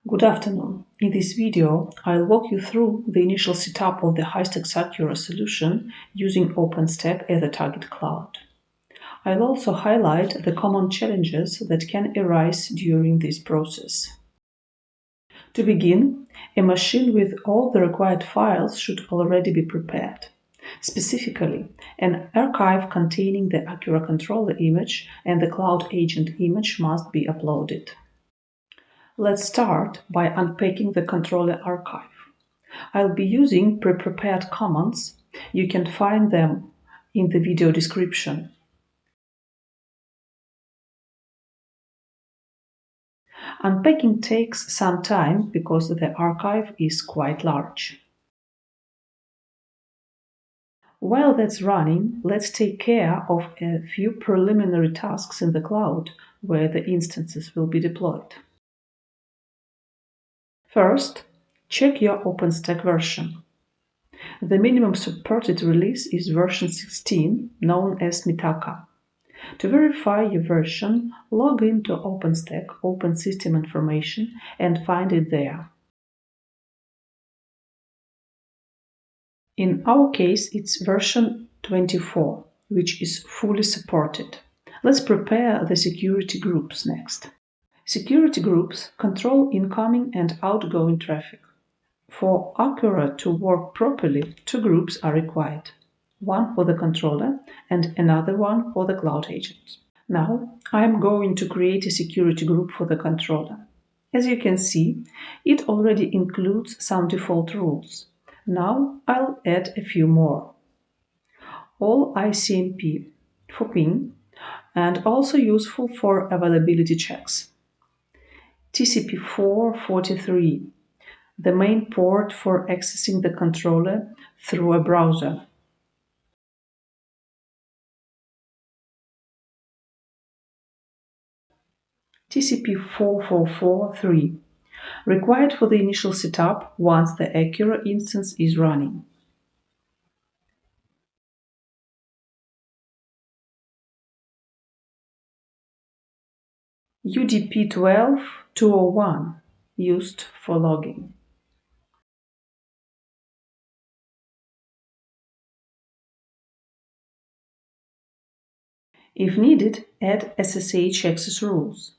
Good afternoon. In this video, I'll walk you through the initial setup of the Hystax solution using OpenStack as a target cloud. I'll also highlight the common challenges that can arise during this process. To begin, a machine with all the required files should already be prepared. Specifically, an archive containing the Acura controller image and the cloud agent image must be uploaded. Let's start by unpacking the controller archive. I'll be using pre-prepared commands. You can find them in the video description. Unpacking takes some time because the archive is quite large. While that's running, let's take care of a few preliminary tasks in the cloud where the instances will be deployed. First, check your OpenStack version. The minimum supported release is version 16, known as Mitaka. To verify your version, log into OpenStack, Open System Information, and find it there. In our case, it's version 24, which is fully supported. Let's prepare the security groups next. Security groups control incoming and outgoing traffic. For Acura to work properly, two groups are required, one for the controller and another one for the cloud agent. Now, I'm going to create a security group for the controller. As you can see, it already includes some default rules. Now, I'll add a few more. All ICMP for ping and also useful for availability checks. TCP443, the main port for accessing the controller through a browser. TCP443, required for the initial setup once the Acura instance is running. UDP12-201, used for logging. If needed, add SSH access rules.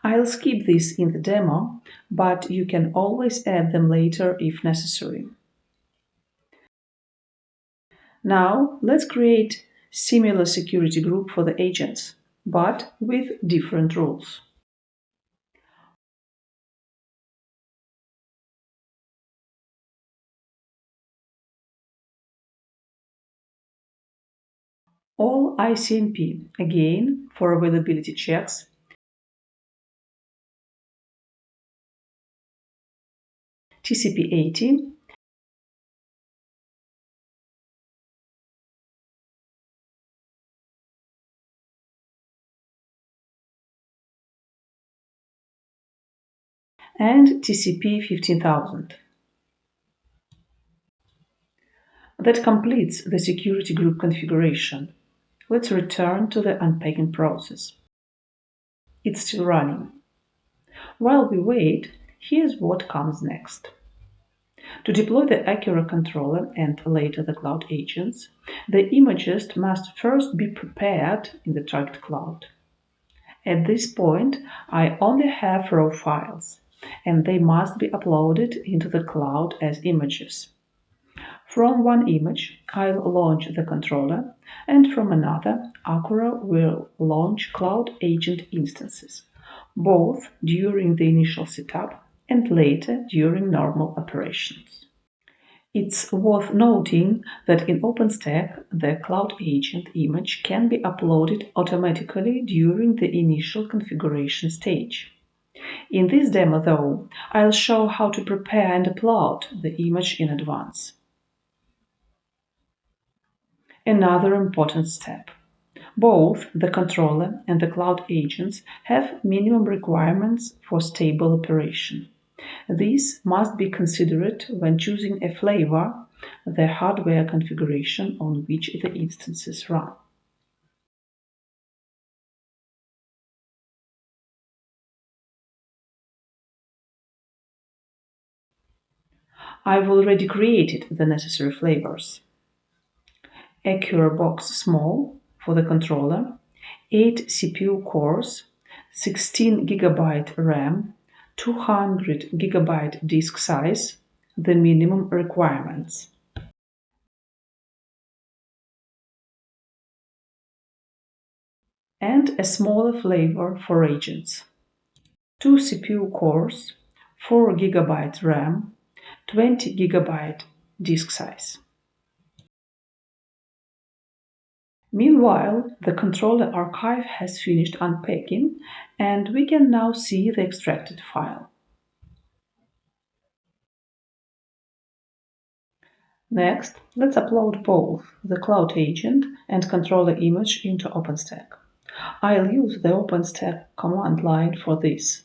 I'll skip this in the demo, but you can always add them later if necessary. Now, let's create similar security group for the agents, but with different rules. All ICMP, again, for availability checks. TCP80, and TCP 15000. That completes the security group configuration. Let's return to the unpacking process. It's still running. While we wait, here's what comes next. To deploy the Acura controller and later the cloud agents, the images must first be prepared in the target cloud. At this point, I only have raw files, and they must be uploaded into the cloud as images. From one image, I'll launch the controller, and from another, Acura will launch cloud agent instances, both during the initial setup and later during normal operations. It's worth noting that in OpenStack, the cloud agent image can be uploaded automatically during the initial configuration stage. In this demo, though, I'll show how to prepare and upload the image in advance. Another important step. Both the controller and the cloud agents have minimum requirements for stable operation. These must be considered when choosing a flavor, the hardware configuration on which the instances run. I've already created the necessary flavors. A Cura box small for the controller, 8 CPU cores, 16 GB RAM, 200 GB disk size, the minimum requirements. And a smaller flavor for agents. 2 CPU cores, 4 GB RAM, 20 GB disk size. Meanwhile, the controller archive has finished unpacking, and we can now see the extracted file. Next, let's upload both the Cloud Agent and controller image into OpenStack. I'll use the OpenStack command line for this.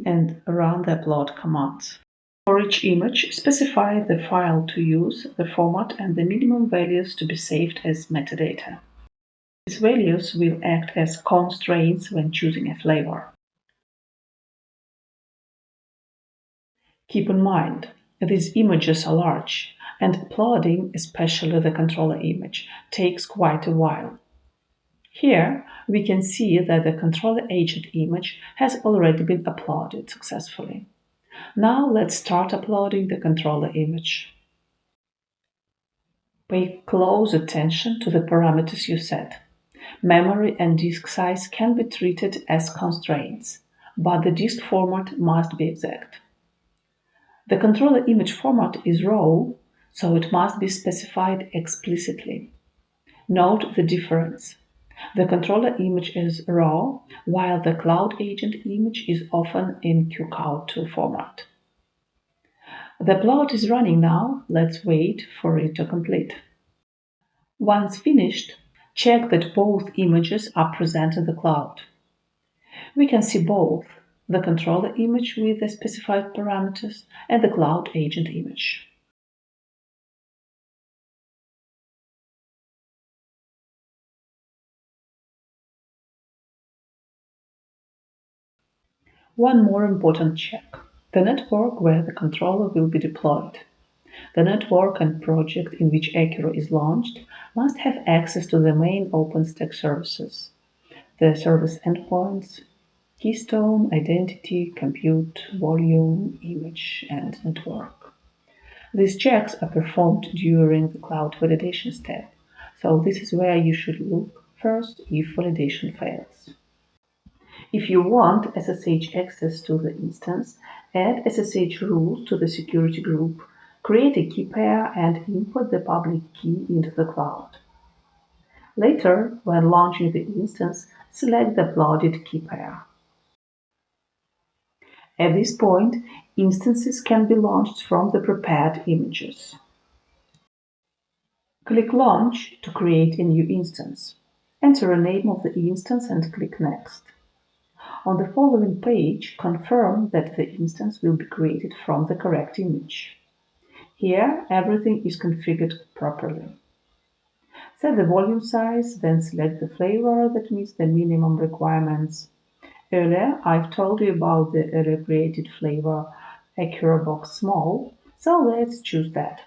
And run the upload commands. For each image, specify the file to use, the format, and the minimum values to be saved as metadata. These values will act as constraints when choosing a flavor. Keep in mind, these images are large, and uploading, especially the controller image, takes quite a while. Here, we can see that the controller agent image has already been uploaded successfully. Now let's start uploading the controller image. Pay close attention to the parameters you set. Memory and disk size can be treated as constraints, but the disk format must be exact. The controller image format is raw, so it must be specified explicitly. Note the difference. The controller image is raw, while the Cloud Agent image is often in QCOW2 format. The upload is running now. Let's wait for it to complete. Once finished, check that both images are present in the cloud. We can see both the controller image with the specified parameters and the Cloud Agent image. One more important check: the network where the controller will be deployed. The network and project in which Acura is launched must have access to the main OpenStack services, the service endpoints, keystone, identity, compute, volume, image, and network. These checks are performed during the cloud validation step, so this is where you should look first if validation fails. If you want SSH access to the instance, add SSH rules to the security group, create a key pair, and input the public key into the cloud. Later, when launching the instance, select the uploaded key pair. At this point, instances can be launched from the prepared images. Click Launch to create a new instance. Enter the name of the instance and click Next. On the following page, confirm that the instance will be created from the correct image. Here, everything is configured properly. Set the volume size, then select the flavor that meets the minimum requirements. Earlier, I've told you about the earlier created flavor Acura Box Small, so let's choose that.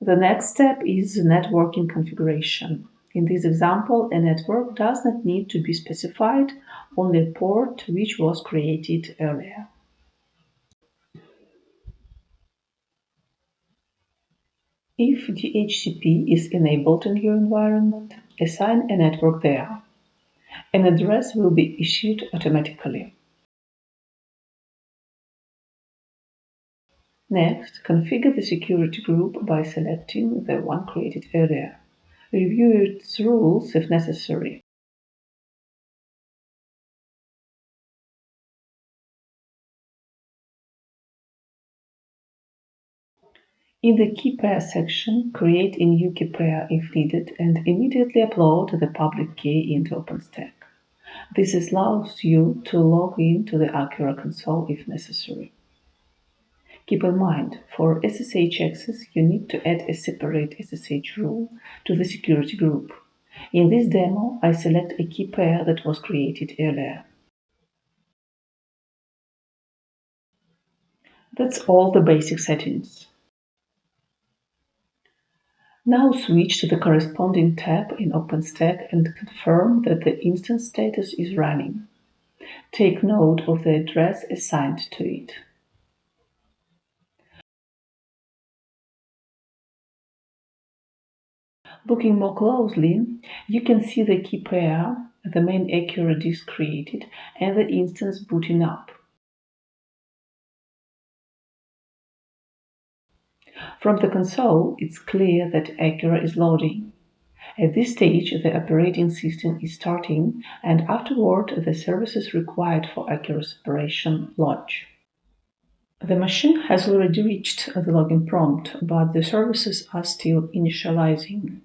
The next step is networking configuration. In this example, a network does not need to be specified, only a port which was created earlier. If DHCP is enabled in your environment, assign a network there. An address will be issued automatically. Next, configure the security group by selecting the one created earlier. Review its rules if necessary. In the key pair section, create a new key pair if needed and immediately upload the public key into OpenStack. This allows you to log in to the Acura console if necessary. Keep in mind, for SSH access, you need to add a separate SSH rule to the security group. In this demo, I select a key pair that was created earlier. That's all the basic settings. Now switch to the corresponding tab in OpenStack and confirm that the instance status is running. Take note of the address assigned to it. Looking more closely, you can see the key pair, the main Acura disk created, and the instance booting up. From the console, it's clear that Acura is loading. At this stage, the operating system is starting, and afterward, the services required for Acura's operation launch. The machine has already reached the login prompt, but the services are still initializing.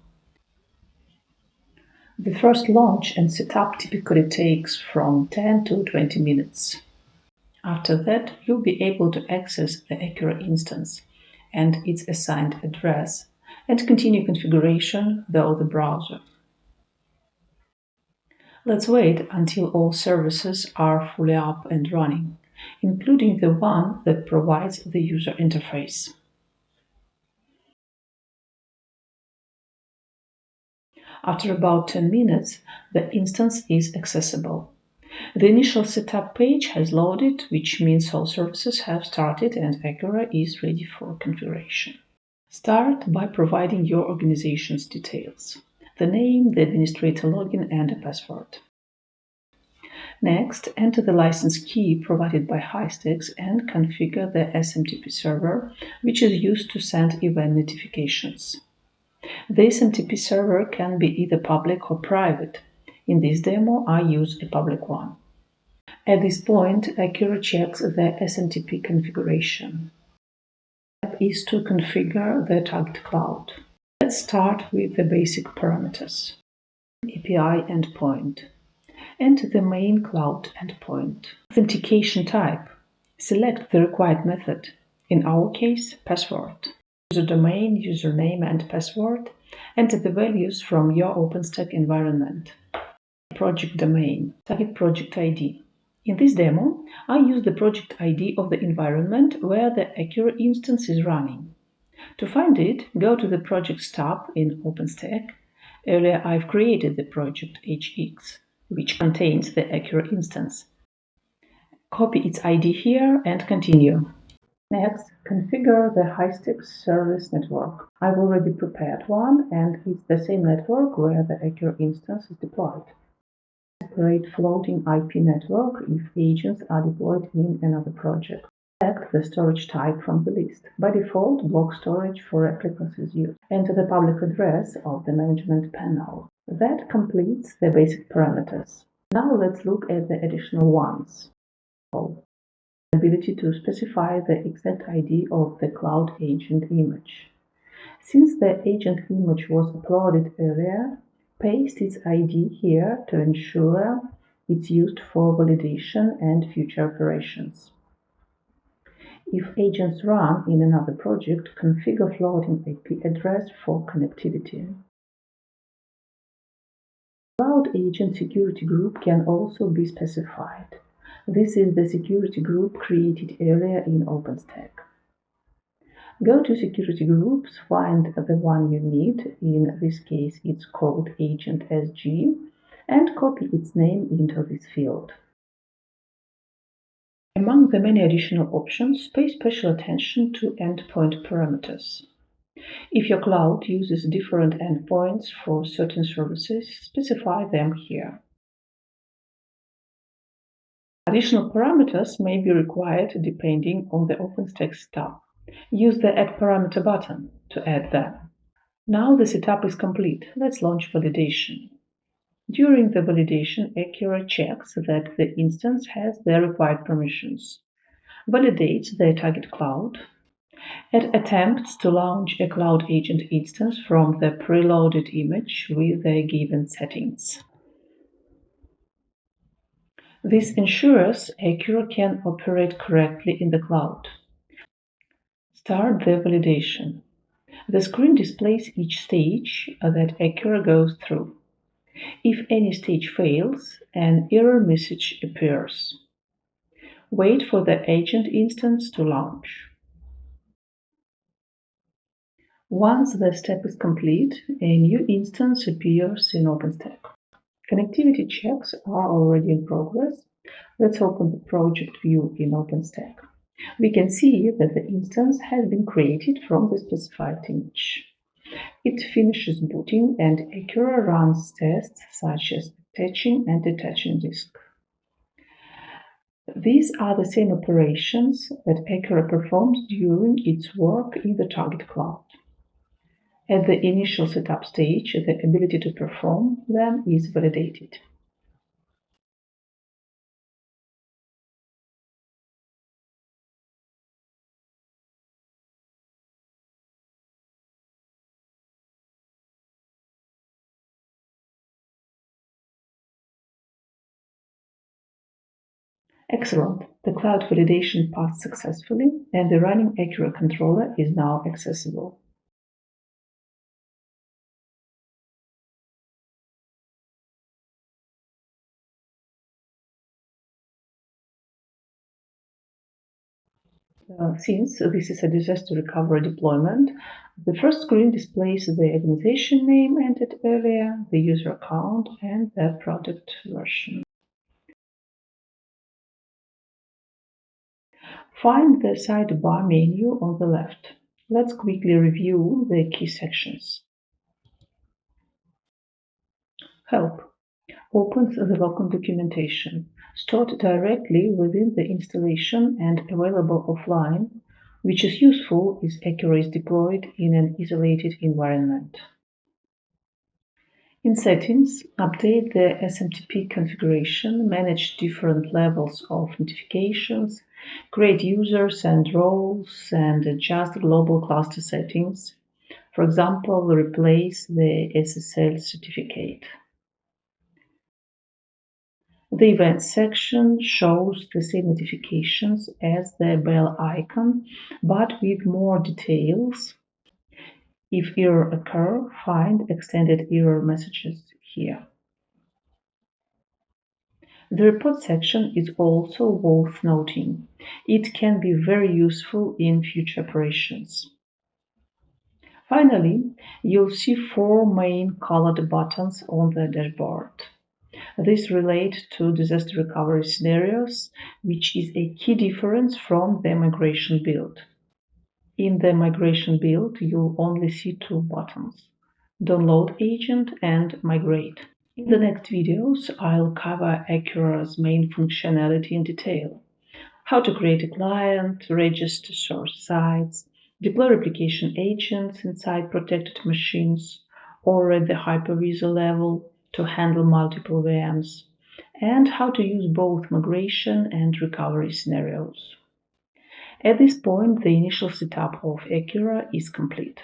The first launch and setup typically takes from 10 to 20 minutes. After that, you'll be able to access the Acura instance and its assigned address and continue configuration through the browser. Let's wait until all services are fully up and running, including the one that provides the user interface. After about 10 minutes, the instance is accessible. The initial setup page has loaded, which means all services have started and Acura is ready for configuration. Start by providing your organization's details: the name, the administrator login, and a password. Next, enter the license key provided by Hystax and configure the SMTP server, which is used to send event notifications. The SMTP server can be either public or private. In this demo, I use a public one. At this point, Acura checks the SMTP configuration. Step is to configure the target cloud. Let's start with the basic parameters. API endpoint. Enter the main cloud endpoint. Authentication type. Select the required method, in our case, password. User domain, username, and password. Enter the values from your OpenStack environment. Project domain. Target project ID. In this demo, I use the project ID of the environment where the Acura instance is running. To find it, go to the Projects tab in OpenStack. Earlier, I've created the project HX, which contains the Acura instance. Copy its ID here and continue. Next, configure the Hystax service network. I've already prepared one, and it's the same network where the Acura instance is deployed. Separate floating IP network if agents are deployed in another project. Select the storage type from the list. By default, block storage for replicas is used. Enter the public address of the management panel. That completes the basic parameters. Now let's look at the additional ones. The ability to specify the exact ID of the cloud agent image. Since the agent image was uploaded earlier, paste its ID here to ensure it's used for validation and future operations. If agents run in another project, configure floating IP address for connectivity. Cloud agent security group can also be specified. This is the security group created earlier in OpenStack. Go to Security Groups, find the one you need, in this case it's called Agent SG, and copy its name into this field. Among the many additional options, pay special attention to endpoint parameters. If your cloud uses different endpoints for certain services, specify them here. Additional parameters may be required depending on the OpenStack setup. Use the Add Parameter button to add them. Now the setup is complete. Let's launch validation. During the validation, Acura checks that the instance has the required permissions, validates the target cloud, and attempts to launch a cloud agent instance from the preloaded image with the given settings. This ensures Acura can operate correctly in the cloud. Start the validation. The screen displays each stage that Acura goes through. If any stage fails, an error message appears. Wait for the agent instance to launch. Once the step is complete, a new instance appears in OpenStack. Connectivity checks are already in progress. Let's open the project view in OpenStack. We can see that the instance has been created from the specified image. It finishes booting and Acura runs tests such as attaching and detaching disk. These are the same operations that Acura performs during its work in the target cloud. At the initial setup stage, the ability to perform them is validated. Excellent. The cloud validation passed successfully, and the running Acura controller is now accessible. Since this is a disaster recovery deployment, the first screen displays the organization name entered earlier, the user account, and the product version. Find the sidebar menu on the left. Let's quickly review the key sections. Help opens the welcome documentation, stored directly within the installation and available offline, which is useful if Acura is deployed in an isolated environment. In Settings, update the SMTP configuration, manage different levels of notifications, create users and roles, and adjust global cluster settings. For example, replace the SSL certificate. The Events section shows the same notifications as the bell icon, but with more details. If error occur, find extended error messages here. The report section is also worth noting. It can be very useful in future operations. Finally, you'll see four main colored buttons on the dashboard. These relate to disaster recovery scenarios, which is a key difference from the migration build. In the migration build, you'll only see two buttons: Download Agent and Migrate. In the next videos, I'll cover Acura's main functionality in detail: how to create a client, register source sites, deploy replication agents inside protected machines or at the hypervisor level to handle multiple VMs, and how to use both migration and recovery scenarios. At this point, the initial setup of Acura is complete.